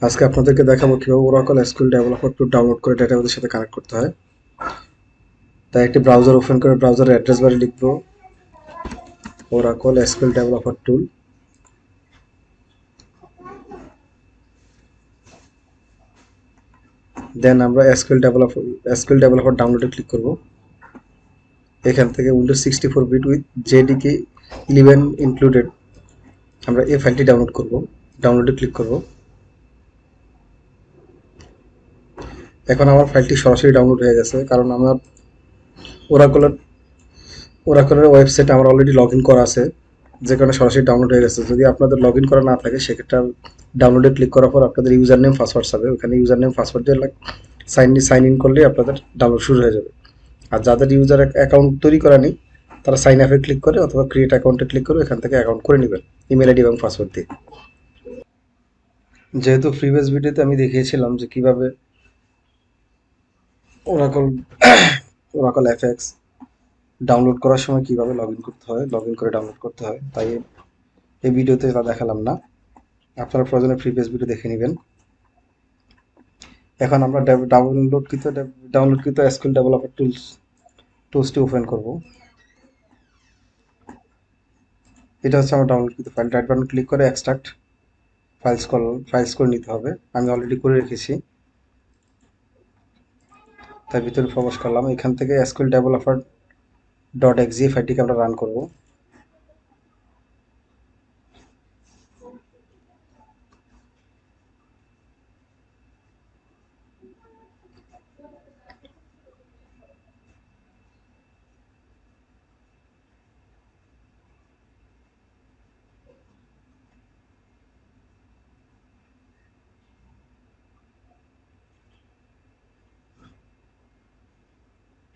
আজকে আপনাদেরকে দেখাবো কিভাবে ওরাকল এসকিউএল ডেভেলপার টুল ডাউনলোড করে ডেটাবেসের সাথে কানেক্ট করতে হয়। তাই একটি ব্রাউজার ওপেন করে ব্রাউজারের অ্যাড্রেস বারে লিখবো ওরাকল এসকিউএল ডেভেলপার টুল। দেন আমরা এসকিউএল ডেভেলপার ডাউনলোডে ক্লিক করব। এখান থেকে Windows 64 bit with JDK 11 included আমরা এই ফাইলটি ডাউনলোড করব। ডাউনলোডে ক্লিক করব। এখন আমার ফাইলটি সরাসরি ডাউনলোড হয়ে গেছে, কারণ আমার ওরাকলের ওরাকলের ওয়েবসাইটে আমার অলরেডি লগ ইন করা আছে, যে কারণে সরাসরি ডাউনলোড হয়ে গেছে। যদি আপনাদের লগ ইন করা না থাকে সেক্ষেত্রে ডাউনলোডে ক্লিক করার পর আপনাদের ইউজার নেম পাসওয়ার্ড যাবে, ওখানে ইউজার নেম পাসওয়ার্ড দিয়ে সাইন ইন করলে আপনাদের ডাউনলোড শুরু হয়ে যাবে। আর যাদের ইউজার অ্যাকাউন্ট তৈরি করা নেই তারা সাইন আপে ক্লিক করে অথবা ক্রিয়েট অ্যাকাউন্টে ক্লিক করে এখান থেকে অ্যাকাউন্ট করে নেবেন ইমেল আইডি এবং পাসওয়ার্ড দিয়ে। যেহেতু প্রিভিয়াস ভিডিওতে আমি দেখিয়েছিলাম যে কিভাবে ওরাকল ওরাকল এফএক্স ডাউনলোড করার সময় কিভাবে লগ ইন করতে হয়, লগ ইন করে ডাউনলোড করতে হয়, তাই এই ভিডিওতে তা দেখালাম না। আপনারা প্রয়োজনে প্রিভিয়াস ভিডিও দেখে নেবেন। এখন আমরা ডাউনলোডকৃত এসকিউএল ডেভেলপার টুলসটি ওপেন করব। এটা হচ্ছে আমার ডাউনলোডকৃত ফাইল। রাইট বাটন ক্লিক করে এক্সট্রাক্ট ফাইলস করে নিতে হবে। আমি অলরেডি করে রেখেছি, তার ভিতরে প্রবেশ করলাম। এখান থেকে এসকিউএল ডেভেলপার .exe ফাইলটিকে আমরা রান করব।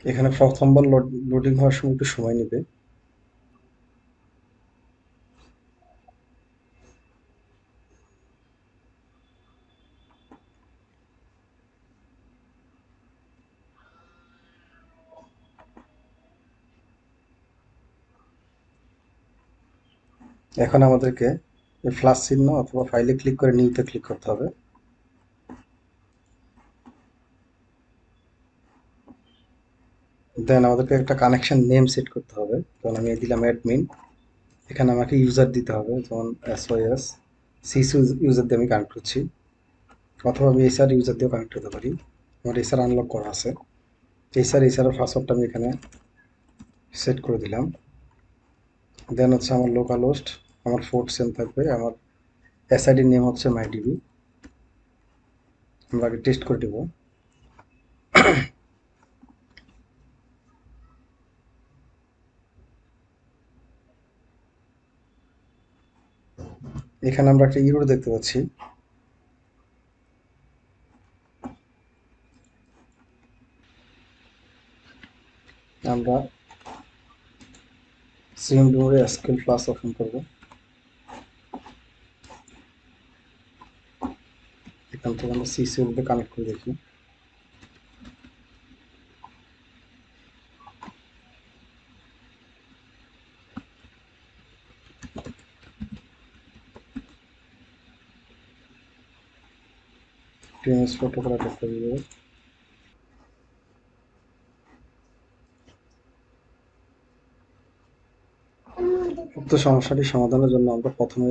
এখানে প্রথমবার লোডিং হওয়ার সময় একটু সময় নেবে। এখন আমাদেরকে এই প্লাস চিহ্ন অথবা ফাইলে ক্লিক করে নিউতে ক্লিক করতে হবে। দেন আমাদেরকে একটা কানেকশন নেম সেট করতে হবে। যেমন আমি দিলাম অ্যাডমিন। এখানে আমাকে ইউজার দিতে হবে, যেমন SOS সিস ইউজার দিয়ে আমি কানেক্ট করছি, অথবা আমি এসআর ইউজার দিয়েও কানেক্ট হতে পারি। আমার এসআর আনলক করা আছে। এসআর পাসওয়ার্ডটা আমি এখানে সেট করে দিলাম। দেন হচ্ছে আমার লোকাল হোস্ট, আমার ফোর্ট সেম থাকবে, আমার এসআইডির নেম হচ্ছে মাইডিবি। আমরা আগে টেস্ট করে দেবো। এখানে আমরা একটা ইউরো দেখতে পাচ্ছি। আমরা সিএমডি এসকিউএল প্লাস ওপেন করবো। এখান থেকে আমরা সিসিএল কানেক্ট করে দেখি। টিএমএস প্রোটোকল একটা দিব। উক্ত সমস্যাটি সমাধানের জন্য আমরা প্রথমে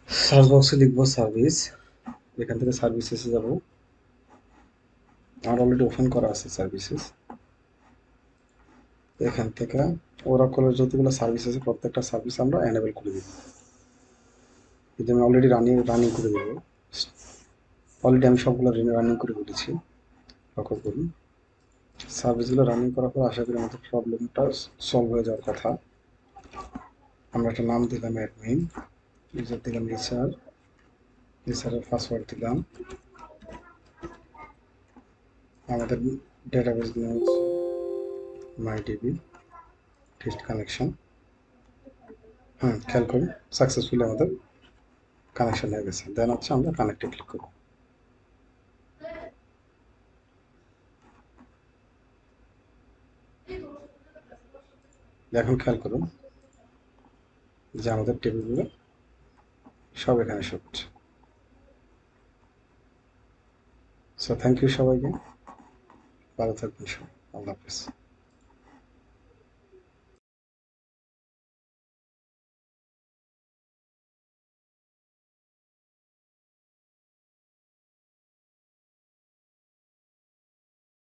সার্চ বক্সে লিখবো সার্ভিস। এখান থেকে সার্ভিসেসে যাব। আমার অলরেডি ওপেন করা আছে সার্ভিসেস। এখান থেকে ওরাকলের যতগুলো সার্ভিস আছে প্রত্যেকটা সার্ভিস আমরা এনেবল করে দিব। যদি আমি অলরেডি রানিং করে দেবো। অলরেডি আমি সবগুলো রানিং করে ফেলেছি, লক্ষ্য করুন। সার্ভিসগুলো রানিং করার পর আশা করি আমাদের প্রবলেমটা সলভ হয়ে যাওয়ার কথা। আমরা একটা নাম দিলাম অ্যাডমিন, ইউজার দিলাম এছাড়া পাসওয়ার্ড দিলাম। আমাদের ডেটাবেস নেম হচ্ছে মাইডিবি টেস্ট কানেকশন। খেয়াল করুন সাকসেসফুলি আমাদের কানেকশন হয়ে গেছে। দেন হচ্ছে আমরা কানেক্টে ক্লিক করব। এখন খেয়াল করুন যে আমাদের টেবিলগুলো সব এখানে শো করছে। সো থ্যাংক ইউ সবাইকে, ভালো থাকবেন সবাই, আল্লাহ হাফিজ।